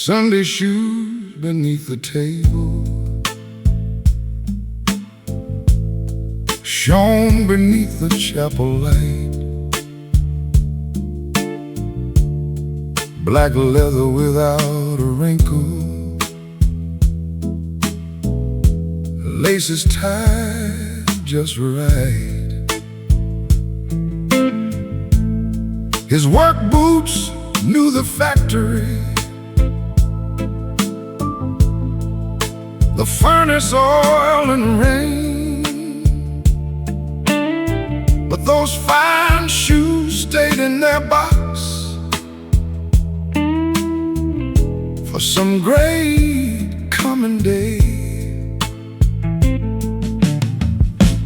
Sunday shoes beneath the table, shone beneath the chapel light. Black leather without a wrinkle, laces tied just right. His work boots knew the factory, the furnace, oil, and rain. But those fine shoes stayed in their box for some great coming day.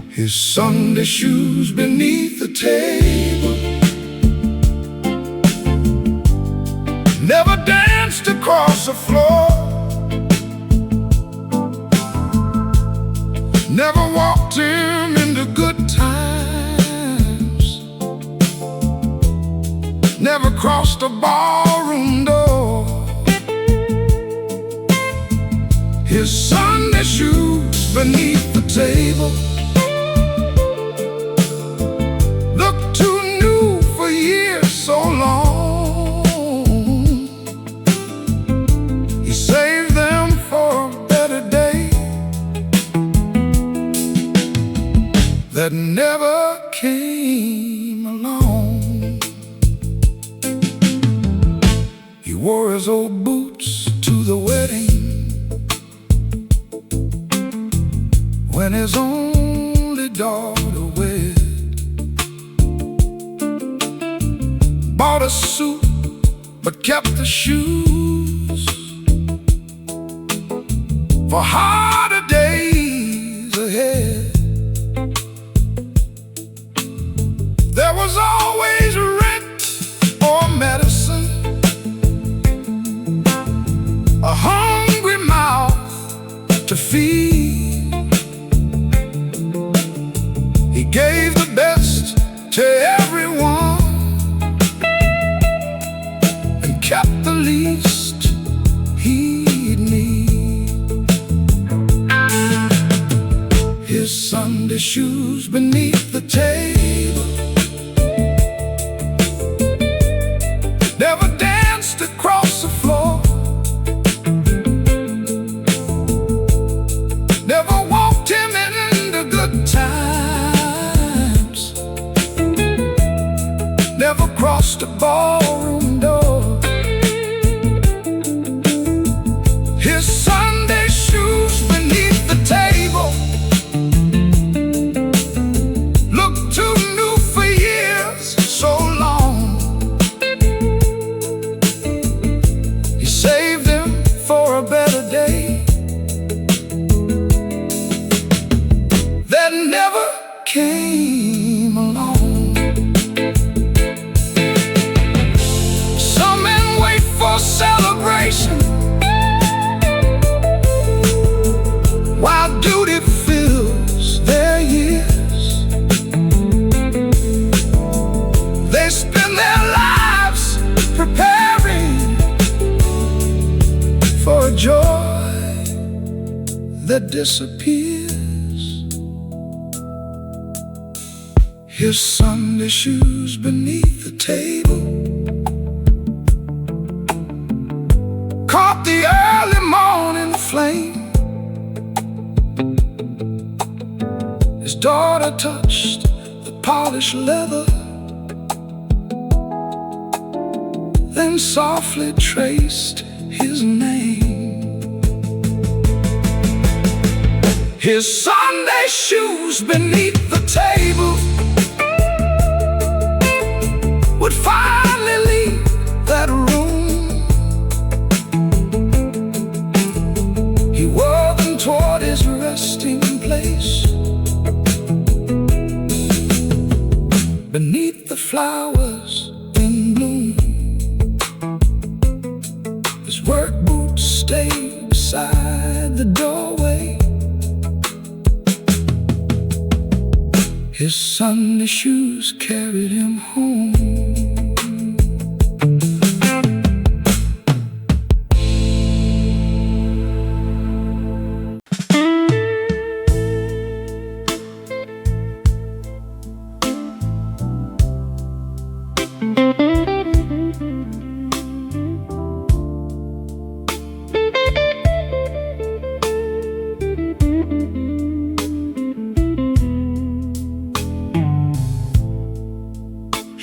His Sunday shoes beneath the table, never danced across the floor, never walked him into good times, never crossed a ballroom door. His Sunday shoes beneath the table looked too new for years so long. He saved them for a better day that never came along. He wore his old boots to the wedding when his only daughter wed. Bought a suit but kept the shoes for harder days ahead. There was always rent or medicine, a hungry mouth to feed. He gave the best to everyone and kept the least he'd need. His Sunday shoes beneath the table, never danced across the floor, never walked him into good times, never crossed a ballroom door. His Sunday shoes beneath the table looked too new for years so long. He saved them for a better day that never came along. Some men wait for celebration while duty fills their years. They spend their lives preparing for a joy that disappears. His Sunday shoes beneath the table caught the early morning flame. His daughter touched the polished leather, then softly traced his name. His Sunday shoes beneath the table would finally leave that room. He wore them toward his resting place, beneath the flowers in bloom. His work boots stayed beside the doorway. His Sunday shoes carried him home.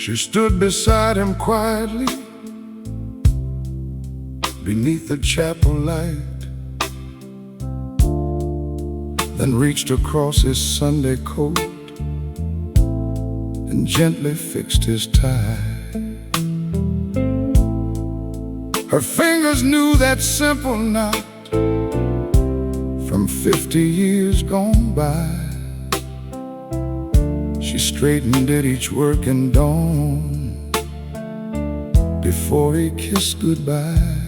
She stood beside him quietly beneath the chapel light, then reached across his Sunday coat and gently fixed his tie. Her fingers knew that simple knot from 50 years gone by. She straightened at each working dawn before he kissed goodbye.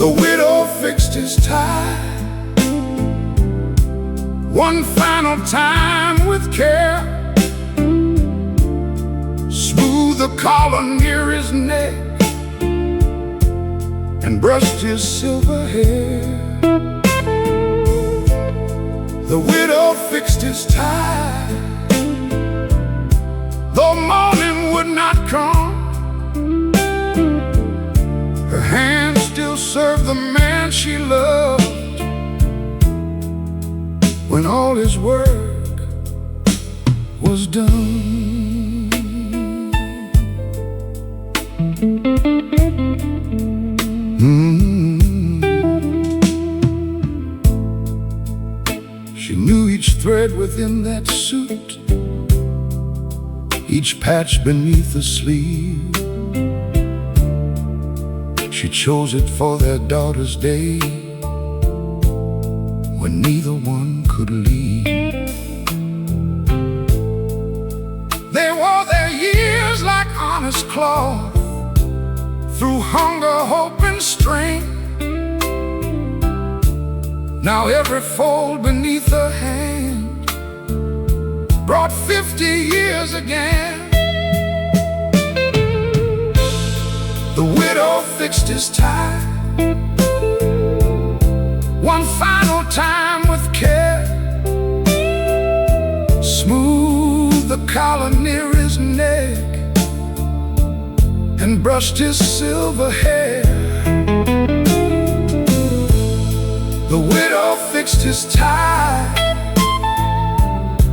The widow fixed his tie one final time with care, smoothed the collar near his neck and brushed his silver hair. The widow fixed his tie, though morning would not come. Her hand still served the man she loved when all his work was done. She knew each thread within that suit, each patch beneath the sleeve. She chose it for their daughter's day when neither one could leave. They wore their years like honest cloth through hunger, hope, and strain. Now every fold beneath her hand brought 50 years again. The widow fixed his tie one final time with care, smoothed the collar near his neck and brushed his silver hair. The widow fixed his tie,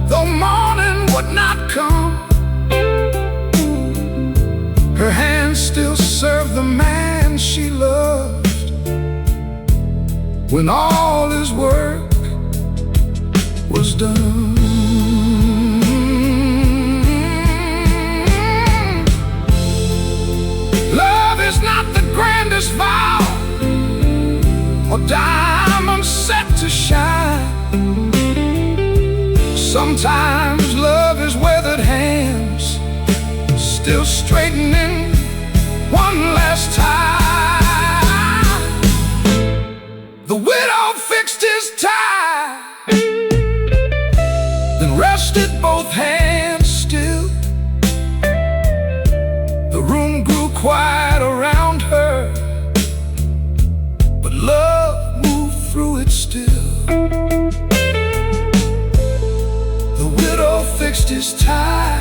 though morning would not come. Her hand still served the man she loved when all his work was done. Love is not the grandest vow or diamond set to shine. Sometimes love is weathered hands still straightening one last time. The widow fixed his tie, then rested both hands still. The room grew quiet around her, but love moved through it still. The widow fixed his tie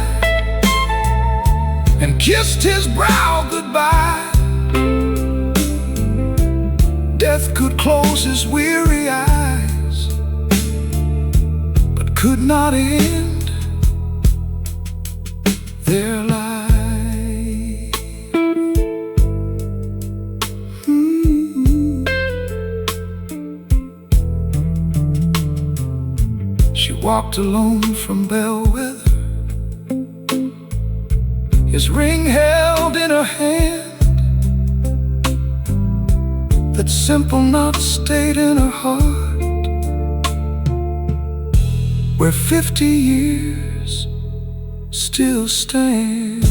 and kissed his brow goodbye. Death could close his weary eyes, but could not end their life. She walked alone from Bellwether, his ring held in her hand. That simple knot stayed in her heart, where 50 years still stand.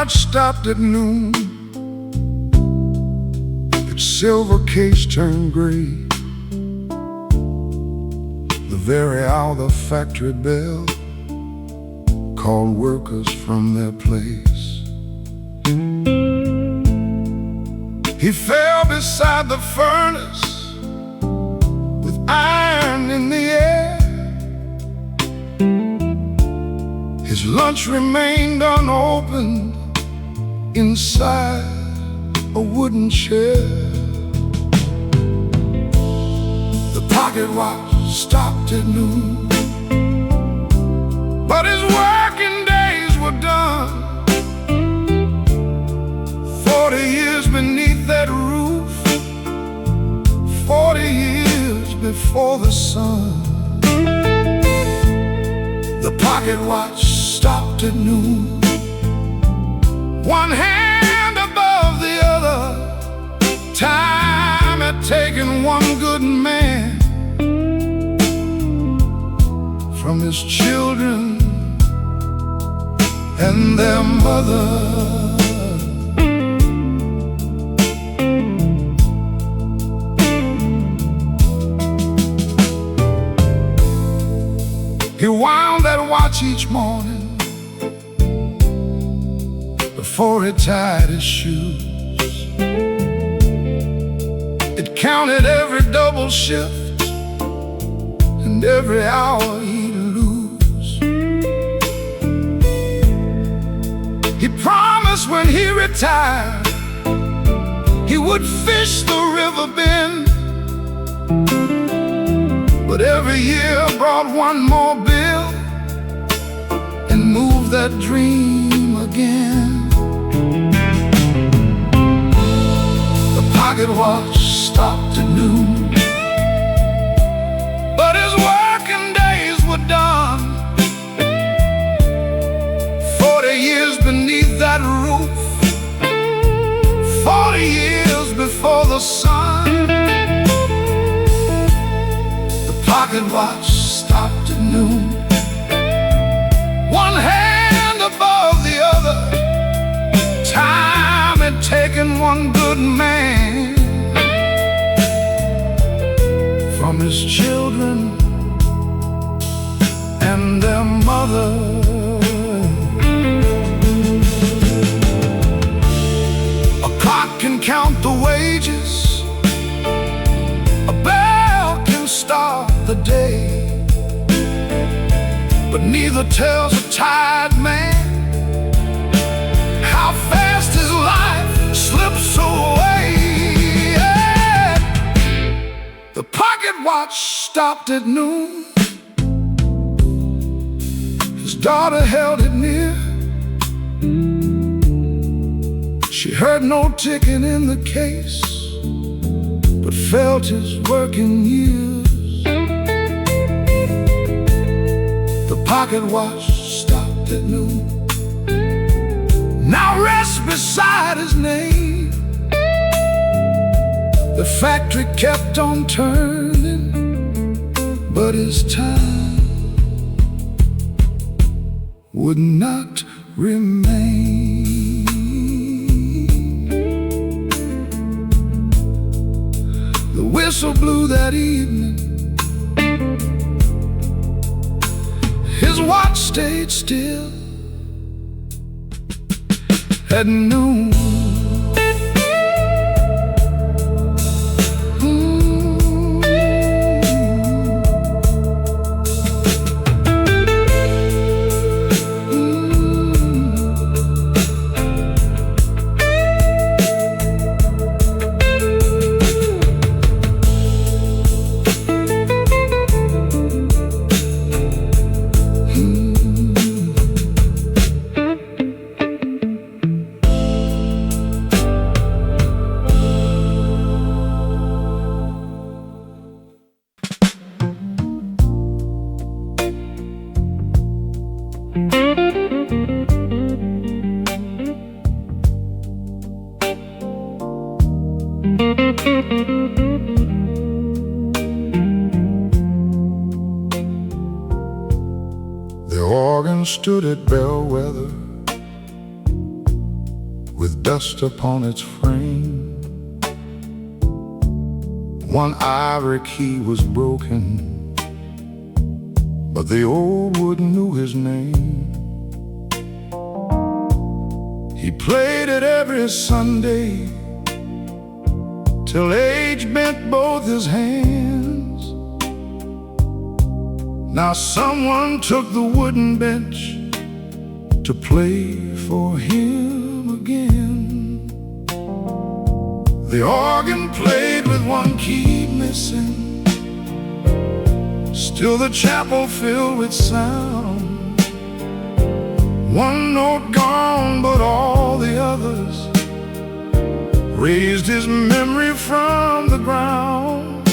watch stopped at noon. Its silver case turned gray the very hour the factory bell called workers from their place. He fell beside the furnace with iron in the air. His lunch remained unopened inside a wooden chair. The pocket watch stopped at noon, but his working days were done. 40 years beneath that roof, 40 years before the sun. The pocket watch stopped at noon, one hand above the other. Time had taken one good man from his children and their mother. He wound that watch each morning before he tied his shoes. It counted every double shift and every hour he'd lose. He promised when he retired he would fish the river bend, but every year brought one more bill and moved that dream again. The pocket watch stopped at noon, but his working days were done. 40 years beneath that roof, 40 years before the sun. Pocket watch stopped at noon, one hand above the other. Time had taken one good man from his children and their mother. A clock can count the wages, a bell can start the day, but neither tells a tired man how fast his life slips away. Yeah. The pocket watch stopped at noon, his daughter held it near. She heard no ticking in the case, but felt his working years. The pocket watch stopped at noon, now rests beside his name. The factory kept on turning, but his time would not remain. The whistle blew that evening, his watch stayed still at noon. The organ stood at bellwether, dust upon its frame. One ivory key was broken, but the old wood knew his name. He played it every Sunday till age bent both his hands. Now someone took the wooden bench to play for him again. The organ played with one key missing, still the chapel filled with sound. One note gone, but all the others raised his memory from the ground.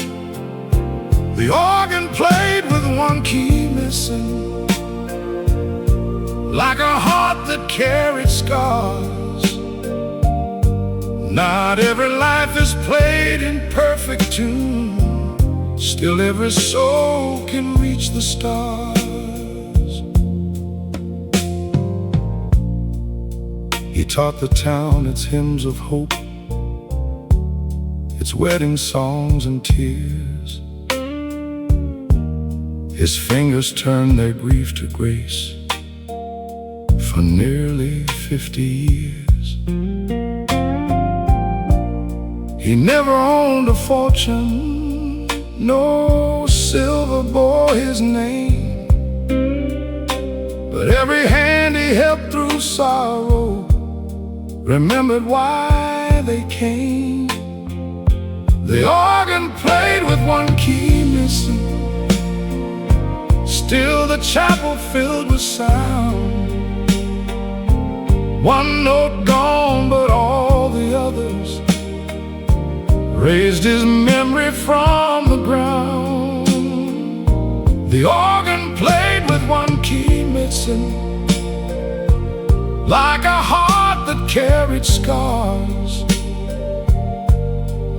The organ played with one key missing, like a heart that carried scars. Not every life is played in perfect tune, still every soul can reach the stars. He taught the town its hymns of hope, its wedding songs and tears. His fingers turned their grief to grace for nearly 50 years. He never owned a fortune, no silver bore his name, but every hand he helped through sorrow remembered why they came. The organ played with one key missing, still the chapel filled with sound. One note gone, but all the others raised his memory from the ground. The organ played with one key missing, like a heart that carried scars.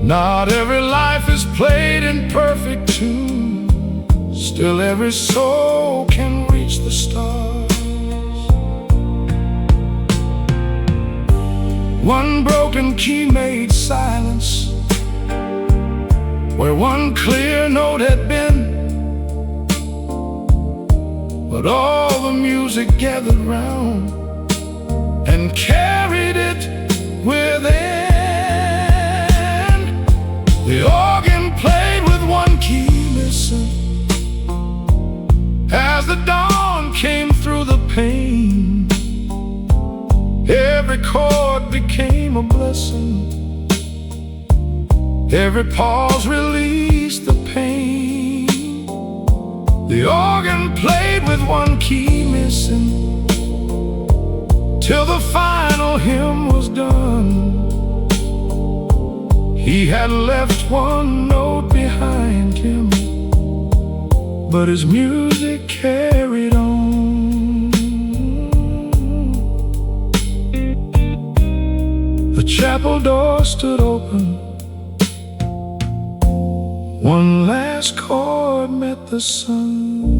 Not every life is played in perfect tune, still every soul can reach the stars. One broken key made silence where one clear note had been, but all the music gathered round and carried it within. The organ played with one key missing, as the dawn came through the pane. Every chord became a blessing, every pause released the pain. The organ played with one key missing, till the final hymn was done. He had left one note behind him, but his music carried on. The chapel door stood open, one last chord met the sun.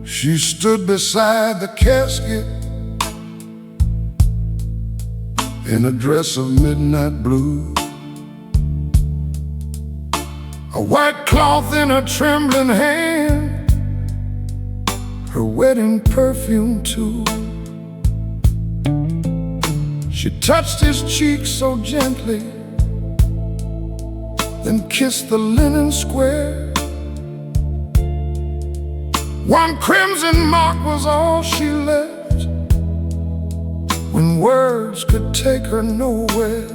She stood beside the casket in a dress of midnight blue, a white cloth in her trembling hand, her wedding perfume too. She touched his cheek so gently, then kissed the linen square. One crimson mark was all she left, when words could take her nowhere.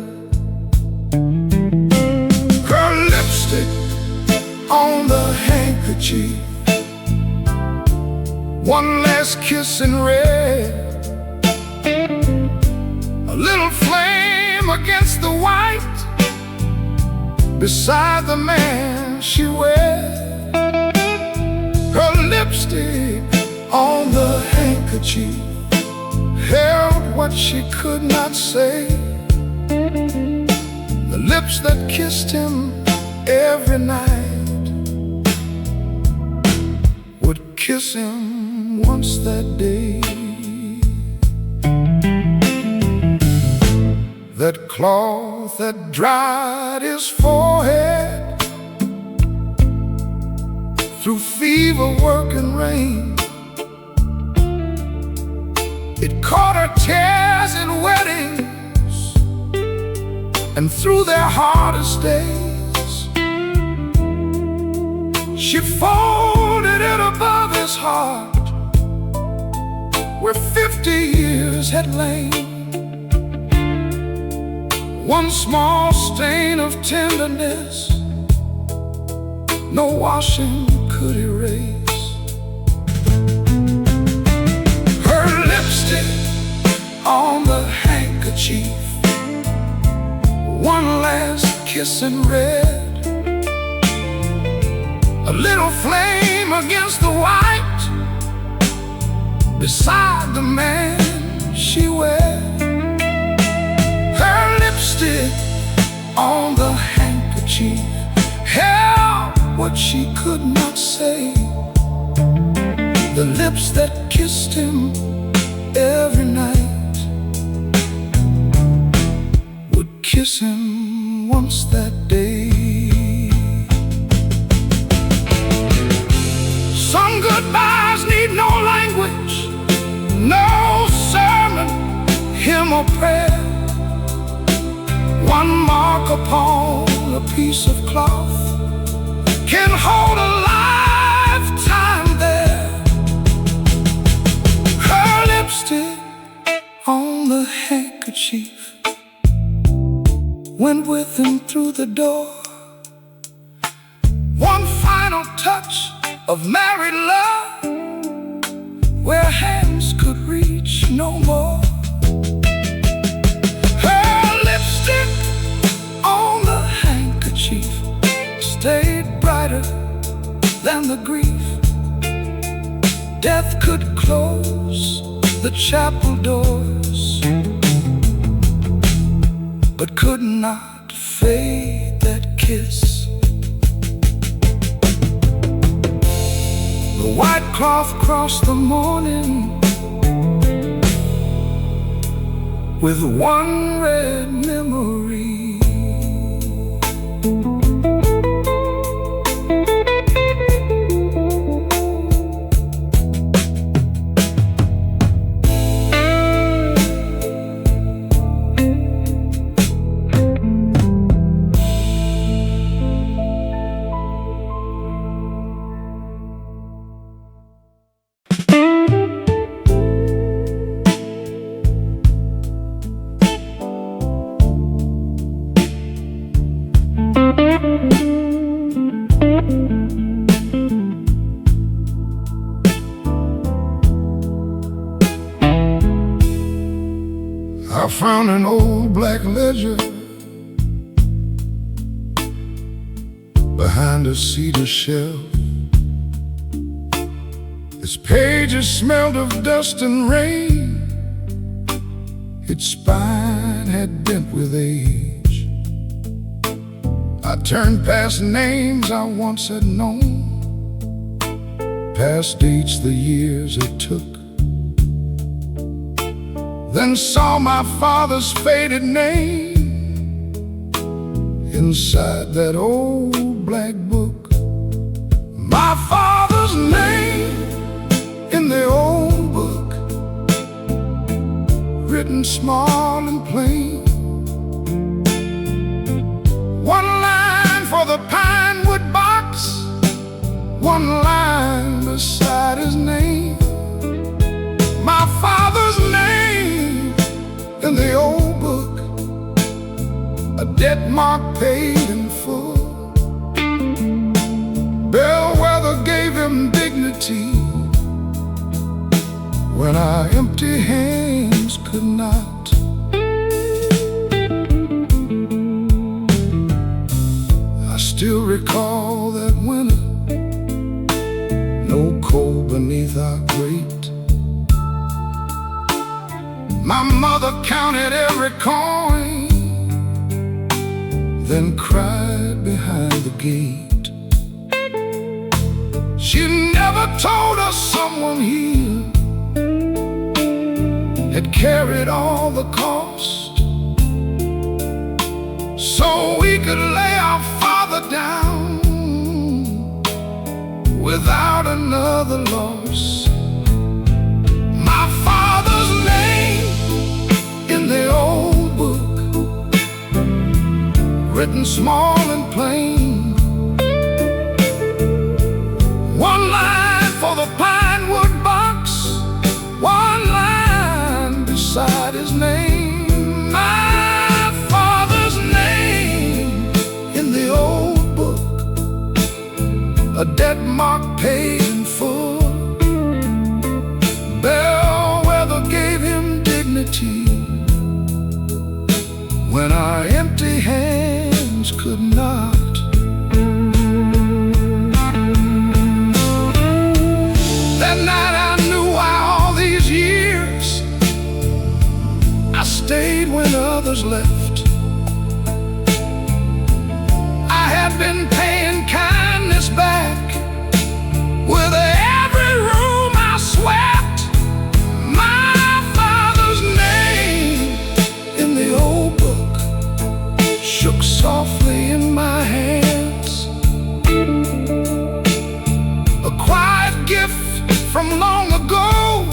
Her lipstick on the handkerchief, one last kiss in red, a little flame against the white, beside the man she wed. Her lipstick on the handkerchief held what she could not say. The lips that kissed him every night would kiss him once that day. That cloth that dried his forehead through fever, work, and rain, it caught her tears in weddings and through their hardest days. She folded it above his heart where 50 years had lain. One small stain of tenderness no washing could erase. Her lipstick on the handkerchief, one last kiss in red, a little flame against the white beside the man she wed. Her lipstick on the handkerchief held what she could not say. The lips that kissed him every night would kiss him once that day. Some goodbyes need no language, no sermon, hymn, or prayer. One mark upon a piece of cloth can hold a lifetime there. Her lipstick on the handkerchief went with him through the door. One final touch of married love where hands could reach no more. On the handkerchief stayed brighter than the grief. Death could close the chapel doors, but could not fade that kiss. The white cloth crossed the morning with one red memory. I found an old black ledger behind a cedar shelf. Its pages smelled of dust and rain. Its spine had bent with age. I turned past names I once had known, past dates, the years it took, then saw my father's faded name inside that old black book. My father's name in the old book, written small and plain. One line for the pine wood box, one line beside his name. My father's name in the old book, a debt mark paid in full. Bellwether gave him dignity when our empty hands could not. still recall that winter, no cold beneath our grate. My mother counted every coin, then cried behind the gate. She never told us someone here had carried all the cost, so we could lay our father down without another loss. My father's name in the old book, written small and plain. One line for the pine wood box, one line beside his name. My father's name in the old book, a debt mark paid in full. Bellwether gave him dignity when our empty hands could not. That night I knew why all these years I stayed when others left. I had been paying kindness back with every room I swept. My father's name in the old book shook softly in my hands, a quiet gift from long ago.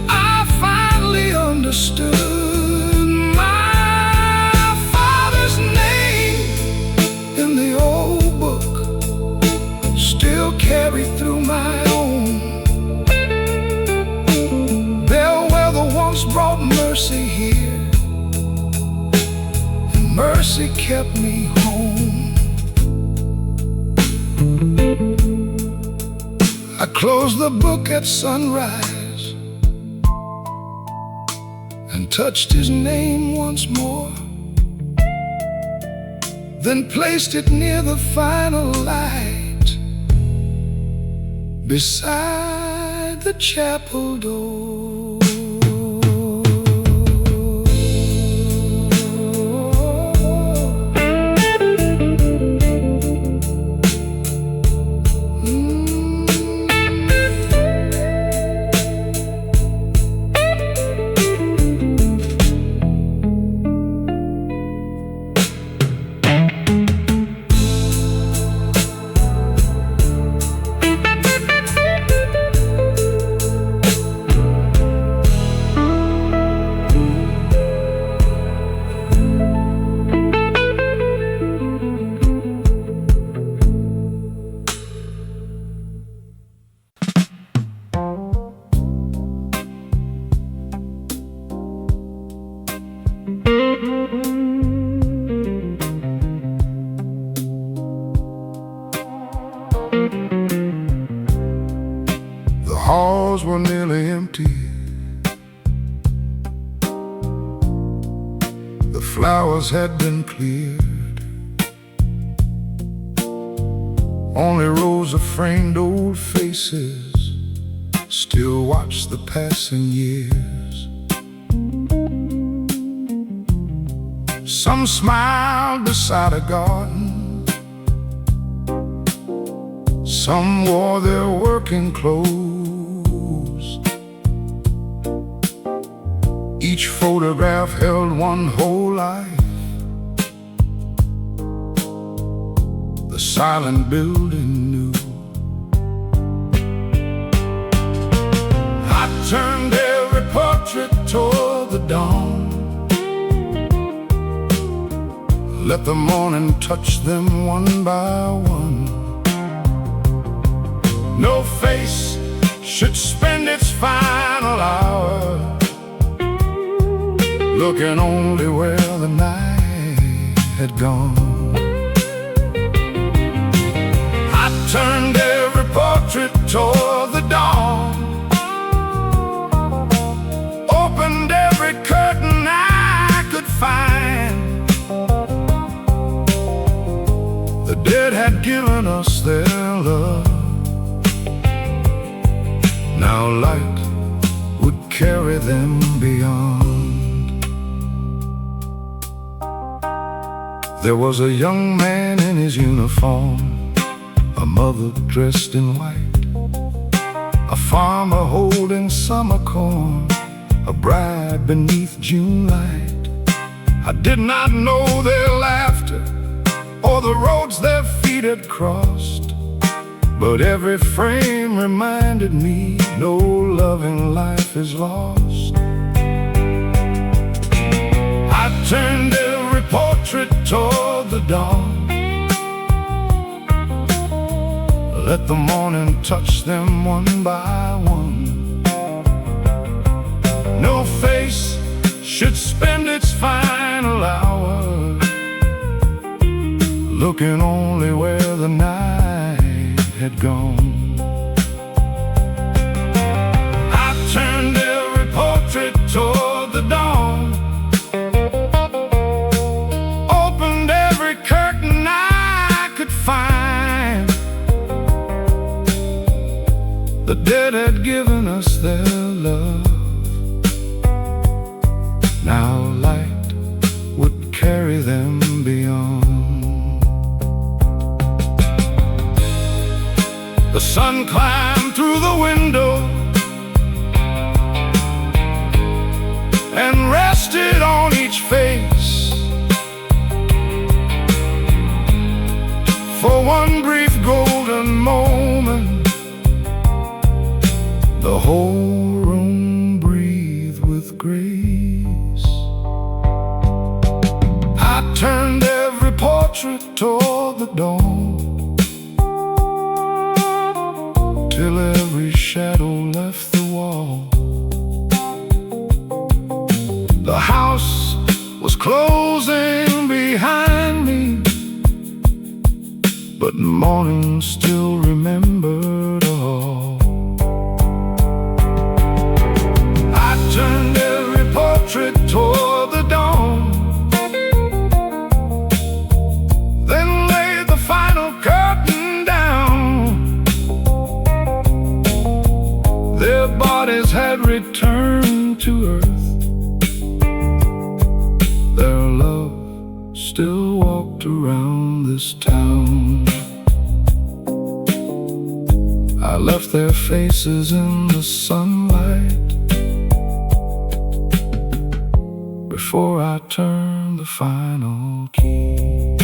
I finally understood my father's name in the old book, still carried through my own. Bellwether once brought mercy here, and mercy kept me home. I closed the book at sunrise and touched his name once more, then placed it near the final light beside the chapel door. The halls were nearly empty. The flowers had been cleared. Only rows of framed old faces still watch the passing years. Some smiled beside a garden, some wore their working clothes. Each photograph held one whole life, the silent building knew. I turned every portrait toward the dawn, let the morning touch them one by one. No face should spend its final hour looking only where the night had gone. I turned every portrait toward the dawn, opened every curtain I could find. Now light would carry them beyond. There was a young man in his uniform, a mother dressed in white, a farmer holding summer corn, a bride beneath June light. I did not know their laughter or the roads their feet had crossed, but every frame reminded me no loving life is lost. I turned every portrait toward the dawn, let the morning touch them one by one. No face should spend its final hour looking only where the night had gone. I turned every portrait toward the dawn, opened every curtain I could find. The dead had given us their love. Now light would carry them beyond. The sun climbed through the window and rested on each face. For one brief golden moment, the whole room breathed with grace. I turned every portrait toward the dawn, till every shadow left the wall. The house was closing behind me, but morning still remembered all. I turned every portrait toward the dawn, then laid the final curtain down. Their bodies had returned to earth, their love still walked around this town. I left their faces in the sunlight before I turned the final key.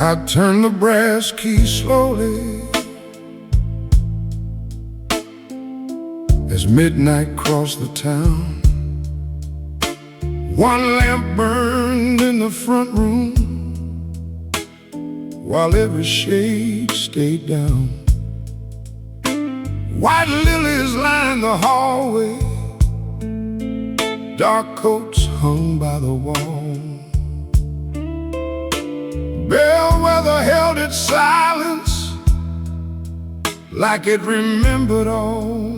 I turned the brass key slowly as midnight crossed the town. One lamp burned in the front room while every shade stayed down. White lilies lined the hallway, dark coats hung by the wall. Bellwether held its silence like it remembered all.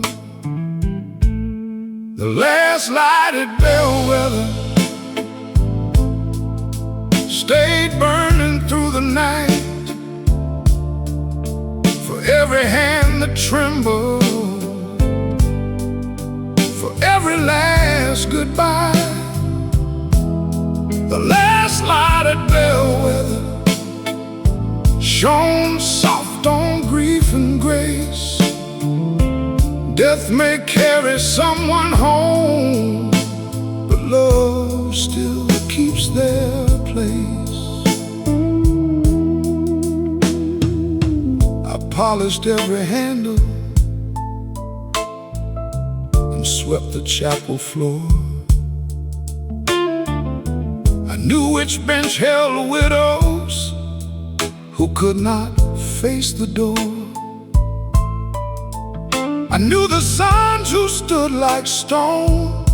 The last lighted bellwether stayed burning through the night, for every hand that trembled, for every last goodbye. The last lighted bellwether shone soft on grief and grace. Death may carry someone home, but love still keeps their place. I polished every handle and swept the chapel floor. I knew which bench held widows who could not face the door. I knew the sons who stood like stone,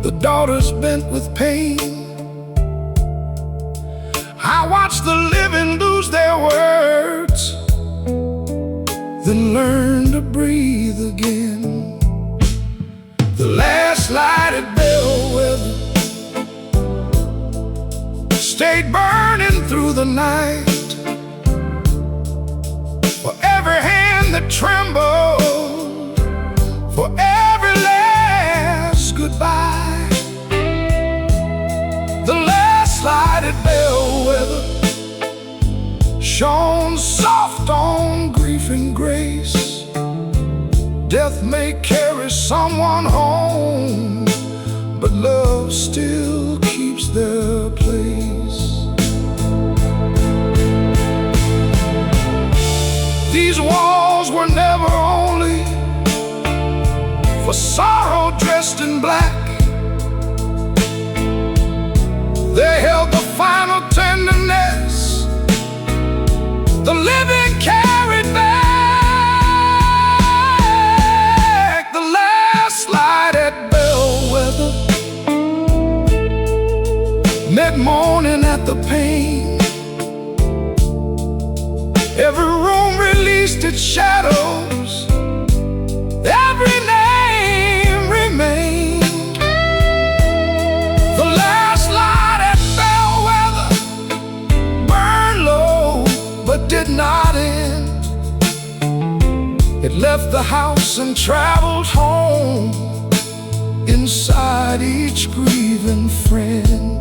the daughters bent with pain. I watched the living lose their words, then learn to breathe again. The last light at Bellwether stayed burning through the night. For every hand that trembled, for every last goodbye. The last light at Bellwether shone soft on grief and grace. Death may carry someone home, but love still keeps their place. These walls were never only for sorrow dressed in black. They held the final tenderness the living carried back. The last light at Bellwether met mourning at the pane. Every room released its shadows, every name remained. The last light at Bellwether burned low but did not end. It left the house and traveled home inside each grieving friend.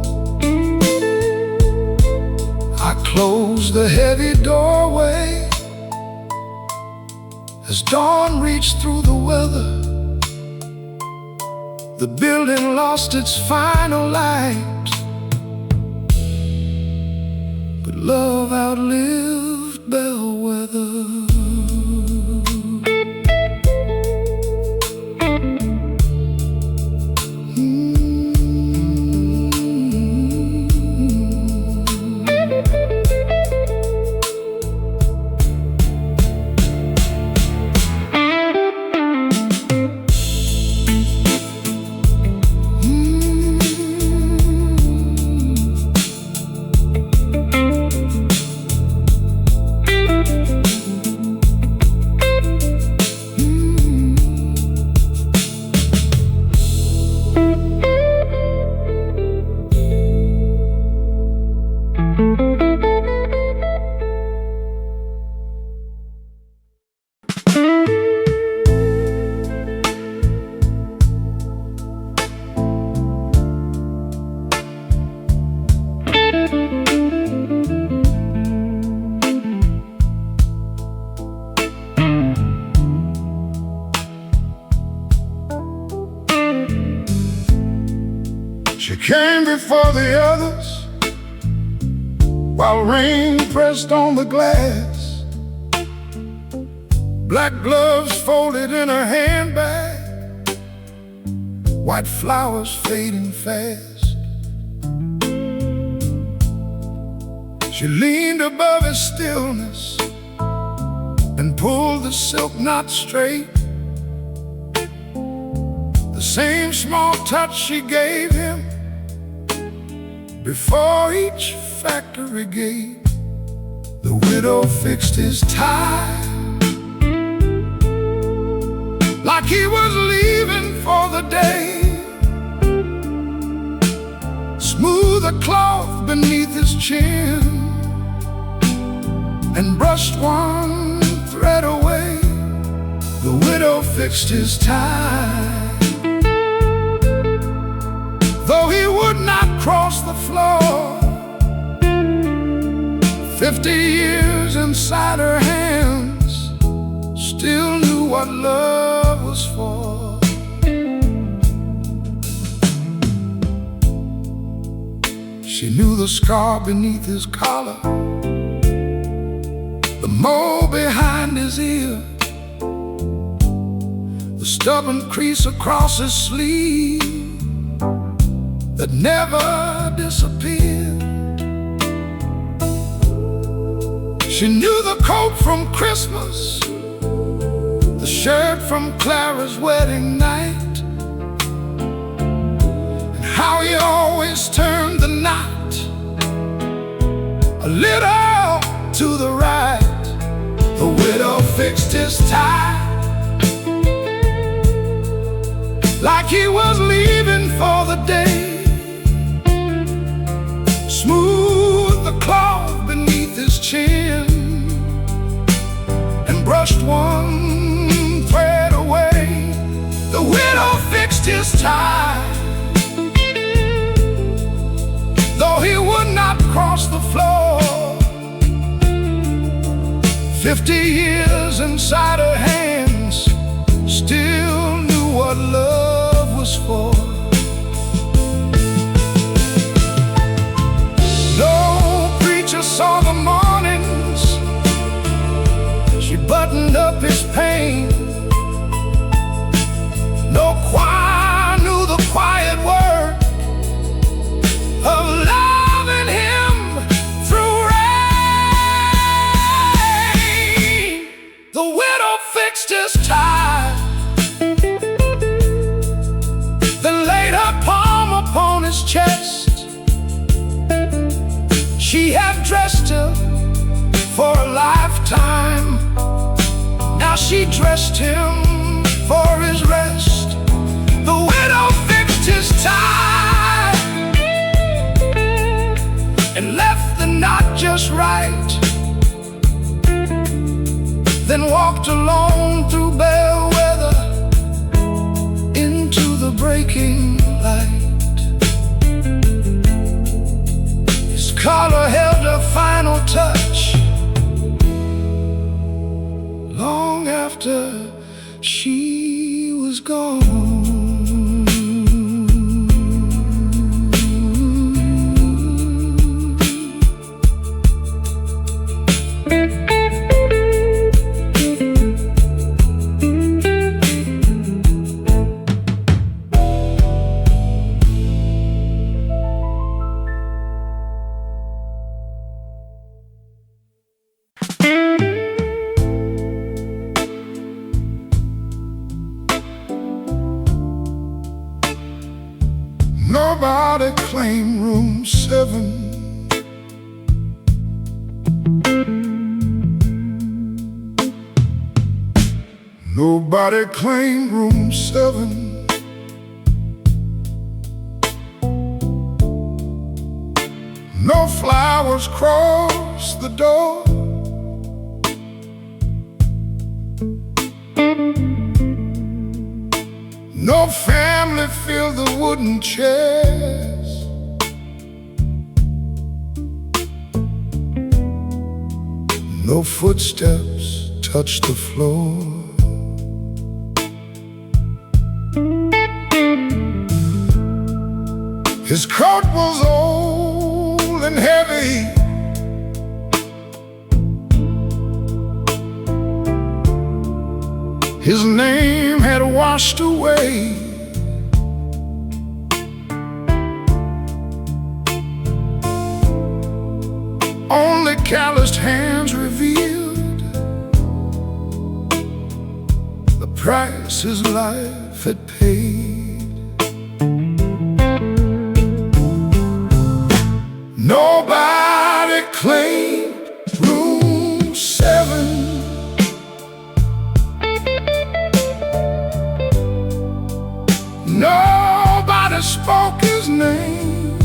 I closed the heavy doorway as dawn reached through the weather. The building lost its final light, but love outlived Bellwether. She came before the others while rain pressed on the glass. Black gloves folded in her handbag, white flowers fading fast. She leaned above his stillness and pulled the silk knot straight. The same small touch she gave him before each factory gate. The widow fixed his tie like he was leaving for the day. Smoothed the cloth beneath his chin and brushed one thread away. The widow fixed his tie. Though he would not cross the floor, 50 years inside her hands still knew what love was for. She knew the scar beneath his collar, the mole behind his ear, the stubborn crease across his sleeve that never disappeared. She knew the coat from Christmas, the shirt from Clara's wedding night, and how he always turned the knot a little to the right. The widow fixed his tie like he was leaving for the day, smoothed the cloth beneath his chin, and brushed one thread away. The widow fixed his tie, though he would not cross the floor. 50 years inside her hands, still knew what love was for. No preacher saw the mornings she buttoned up his pain. No choir knew the quiet word of loving him through rain. The widow fixed his tie, then laid her palm upon his chest. She had dressed him for a lifetime, now she dressed him for his rest. The widow fixed his tie and left the knot just right, then walked alone through bare weather into the breaking light. His collar held a final touch long after she was gone. Nobody claimed room 7. Nobody claimed room 7. No flowers crossed the door. No family filled the wooden chairs. No footsteps touched the floor. His coat was old and heavy, his name had washed away. Only calloused hands revealed the price his life had paid. Nobody claimed room 7. Nobody spoke his name.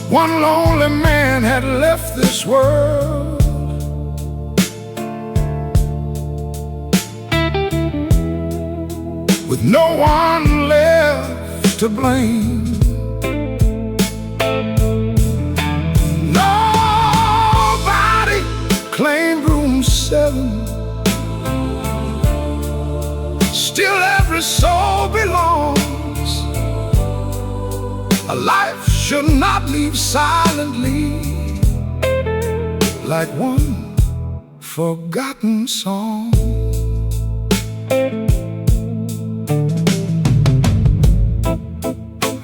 One lonely man had left this world, with no one left to blame. Nobody claimed room 7. Still every soul belongs. A life should not leave silently, like one forgotten song.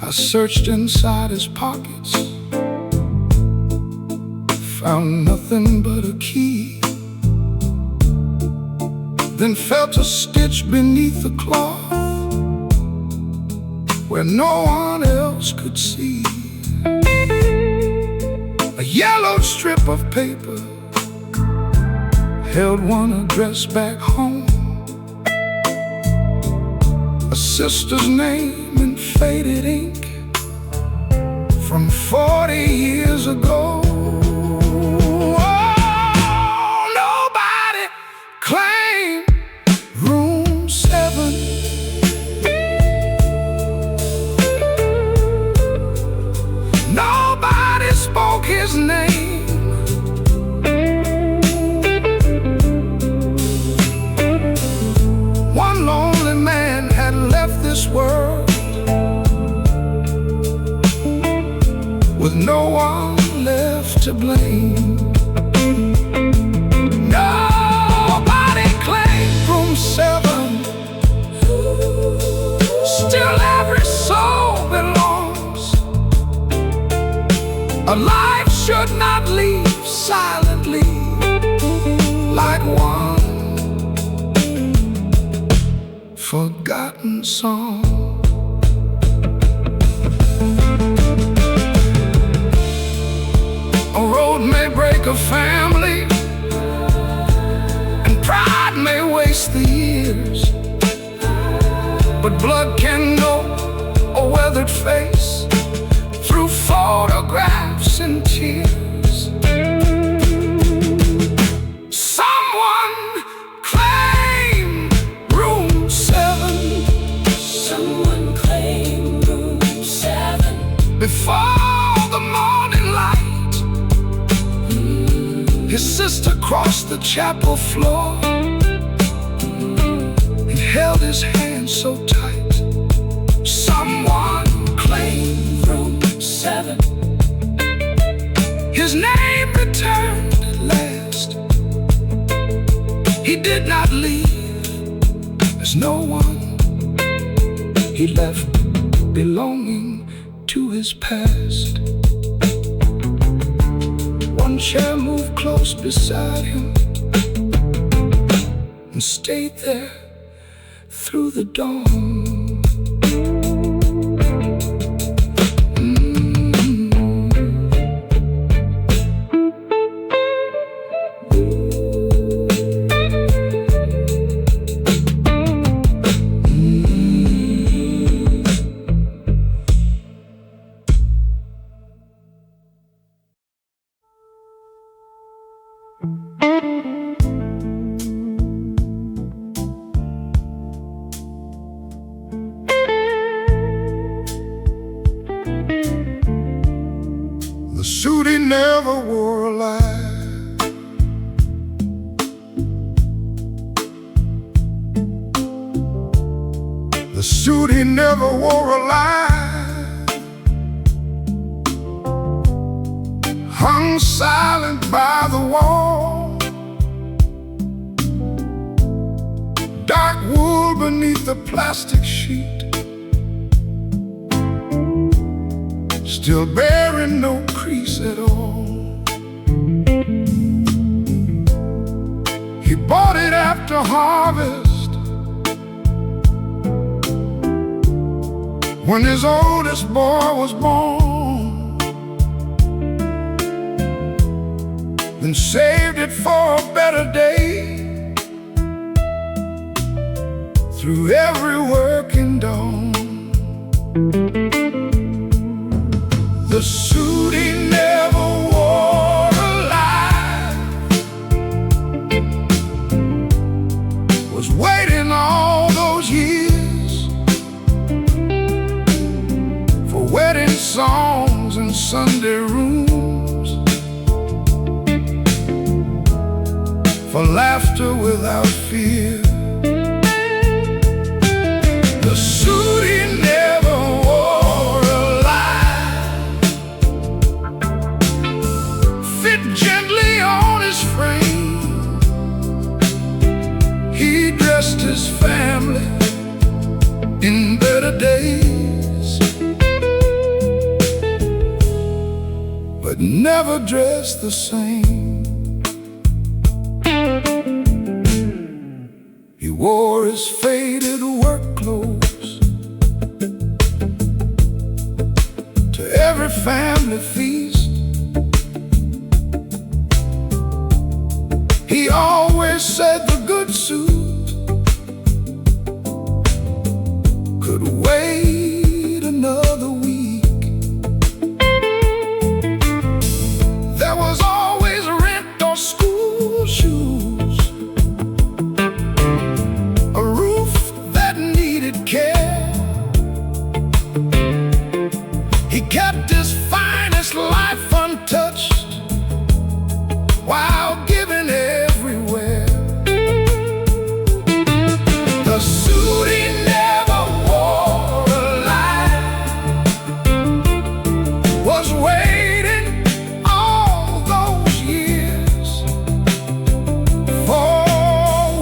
I searched inside his pockets, found nothing but a key, then felt a stitch beneath the cloth where no one else could see. A yellowed strip of paper held one address back home, a sister's name in faded ink from 40 years ago. Oh, nobody claimed room 7. Nobody spoke his name. One lonely man had left this world with no one left to blame. Nobody claimed room 7. Still every soul belongs. A life should not leave silently like one forgotten song. A road may break a family, and pride may waste the years, but blood can know a weathered face through photographs and tears. Someone claim room 7. Someone claim room 7. Before the morning light, his sister crossed the chapel floor and held his hand so tight. Someone claimed room 7. his name returned at last. He did not leave as no one. He left belonging to his past. One chair moved close beside him and stayed there through the dawn. The suit he never wore alive, the suit he never wore alive, hung silent by the wall, dark wool beneath the plastic sheet, still bearing no crease at all. He bought it after harvest, when his oldest boy was born, then saved it for a better day through every working dawn. The suit he never wore alive was waiting all those years for wedding songs and Sunday rooms, for laughter without fear. The suit he never wore alive fit gently on his frame. He dressed his family in better days, but but never dressed the same. He wore his faded work clothes to every family feast. He always said the good suit could wait another week. There was always rent or school shoes, a roof that needed care. He kept his finest life untouched while giving everywhere. The suit he never wore alive was waiting all those years for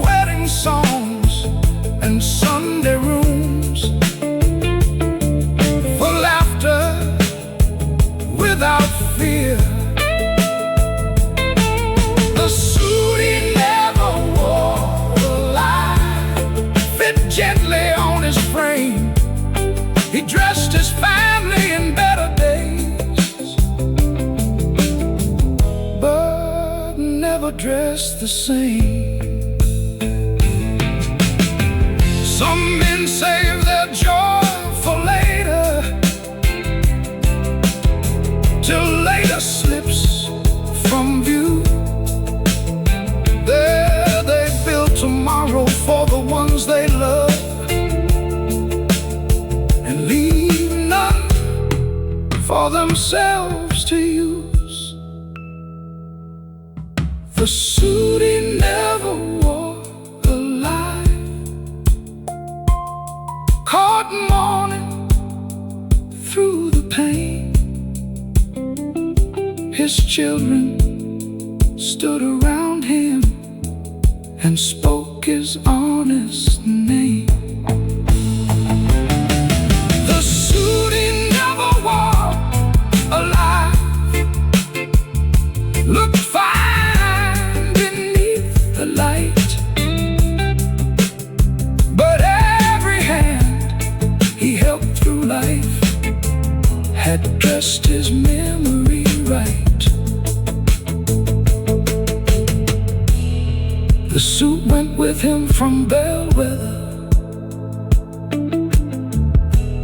wedding songs and Sunday rooms, for laughter without fear. The suit he never wore alive fit gently on his frame. He dressed his family in better days, but never dressed the same. Some men save their joy for later, till later slips from view. There they build tomorrow for the ones they love, and leave none for themselves to use. The suit he never wore alive caught morning through the pain. His children stood around him and spoke his honest name. The suit he never wore alive looked fine beneath the light, but every hand he held through life had dressed his memory right. The suit went with him from Bellwether.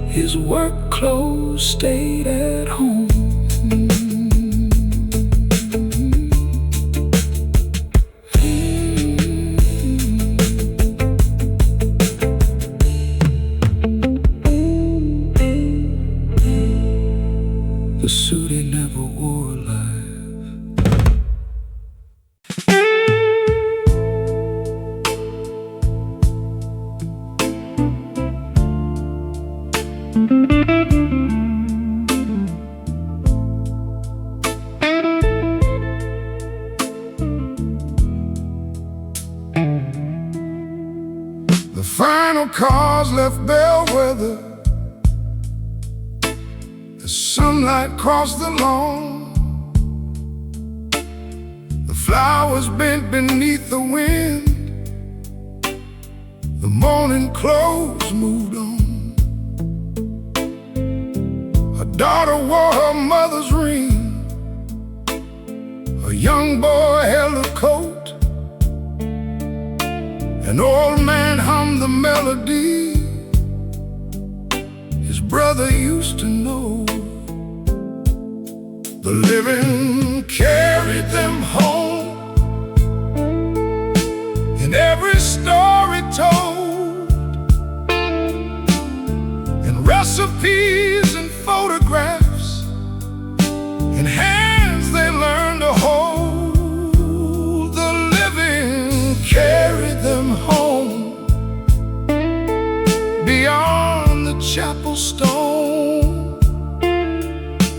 His work clothes stayed at home. The suit he never wore alive. The final cars left Bellwether. The sunlight crossed the lawn. The flowers bent beneath the wind. The morning clothes moved on. A daughter wore her mother's ring. A young boy held a coat. An old man hummed the melody his brother used to know. The living carried them home in every story told, in recipes and photographs, in hands they learned to hold. The living carried them home beyond the chapel stone.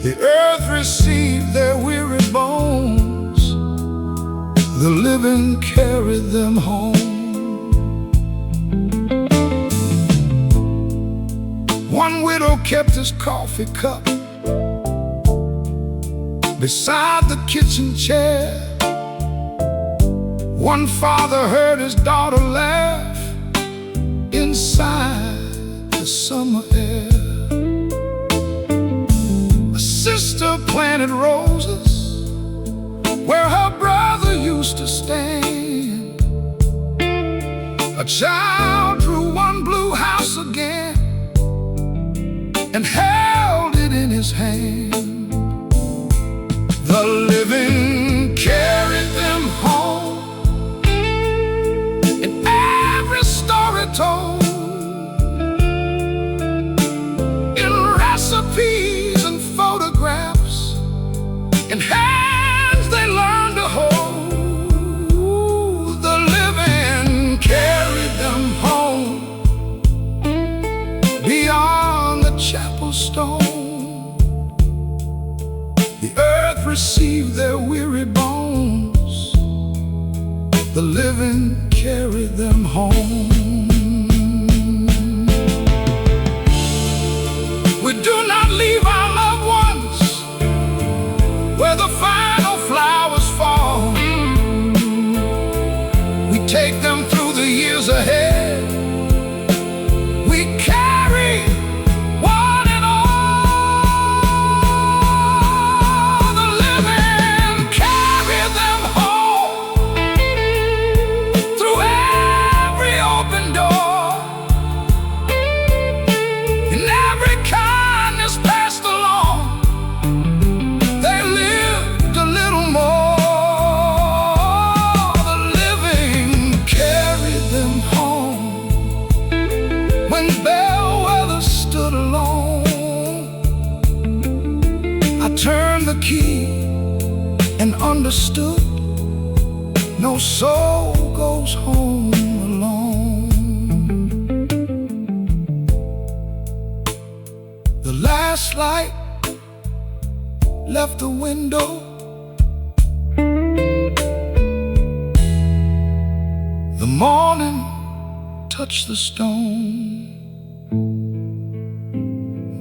The earth received their weary bones. The living carried them home. One widow kept his coffee cup. beside the kitchen chair. One father heard his daughter laugh inside the summer air. A sister planted roses where her brother used to stand. A child drew one blue house again and held it in his hand. The living carried them home in every story told, in recipes and photographs, in hands they learned to hold. The living carried them home beyond the chapel stone. The earth received their weary bones. The living carried them home. We do not leave our loved ones where the final flowers fall. We take them through the years ahead. We carry one and all. The living carry them home through every open door, in every kindness passed along. They lived a little more. The living carried them home when bellwether stood alone. I turned the key and understood no soul goes home alone. The last light left the window. The morning touched the stone.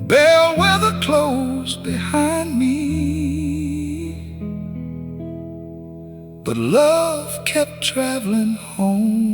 Bellwether closed behind me, but love kept traveling home.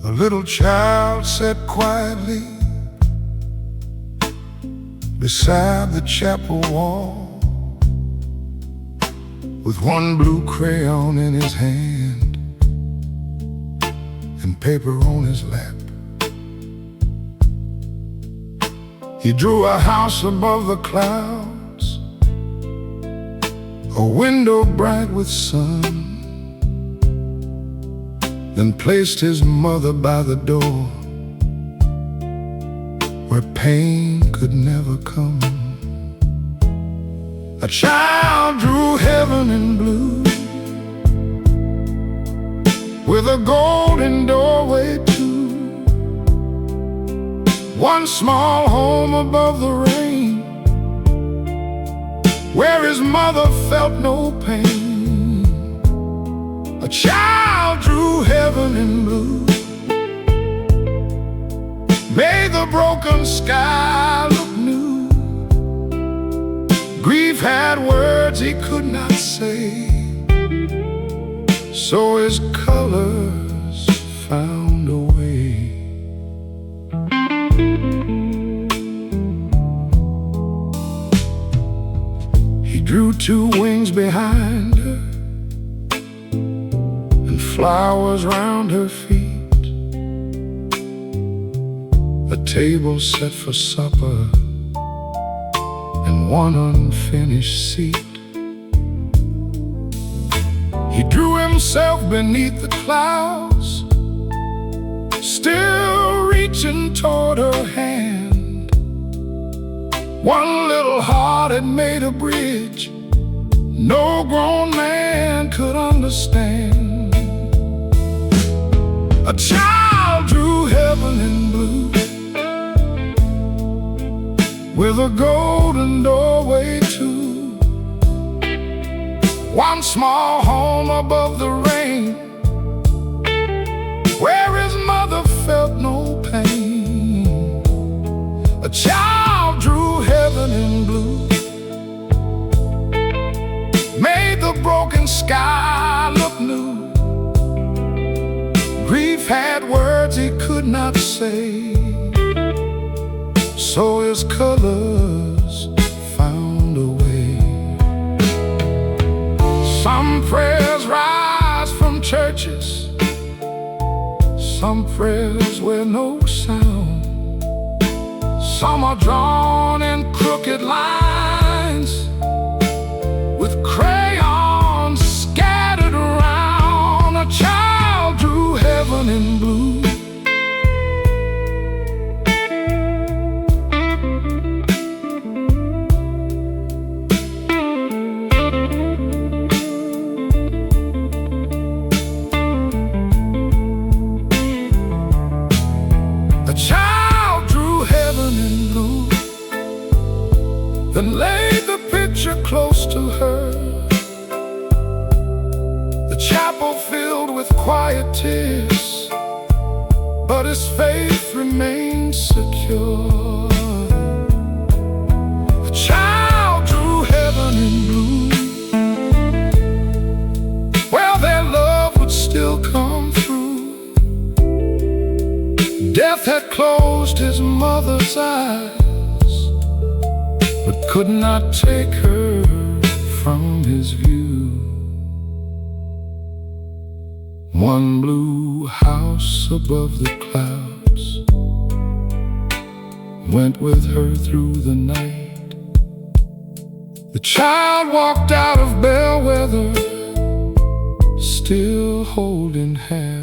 A little child sat quietly beside the chapel wall, with one blue crayon in his hand and paper on his lap. He drew a house above the clouds, a window bright with sun, then placed his mother by the door where pain could never come. A child drew heaven in blue with a golden doorway too, one small home above the rain where his mother felt no pain. A child drew heaven in blue, made the broken sky look new. Grief had words he could not say, so his colors found a way. He drew two wings behind her and flowers round her feet, a table set for supper and one unfinished seat. He drew himself beneath the clouds, still reaching toward her hand. One little heart had made a bridge no grown man could understand. A child drew heaven in blue, with a golden doorway too. One small home above the rain, where his mother felt no pain. A child drew heaven in blue, made the broken sky look new. Grief had words he could not say, so his colors found a way. Some prayers rise from churches, some prayers where no sound. Some are drawn in crooked lines, with crayons scattered around. A child drew heaven in blue. A child drew heaven in blue, then laid the picture close to her. The chapel filled with quiet tears, but his faith remained secure. A child drew heaven in blue, well, their love would still come through. Death had closed his mother's eyes, but could not take her from his view. One blue house above the clouds went with her through the night. The child walked out of Bellwether, still holding hands.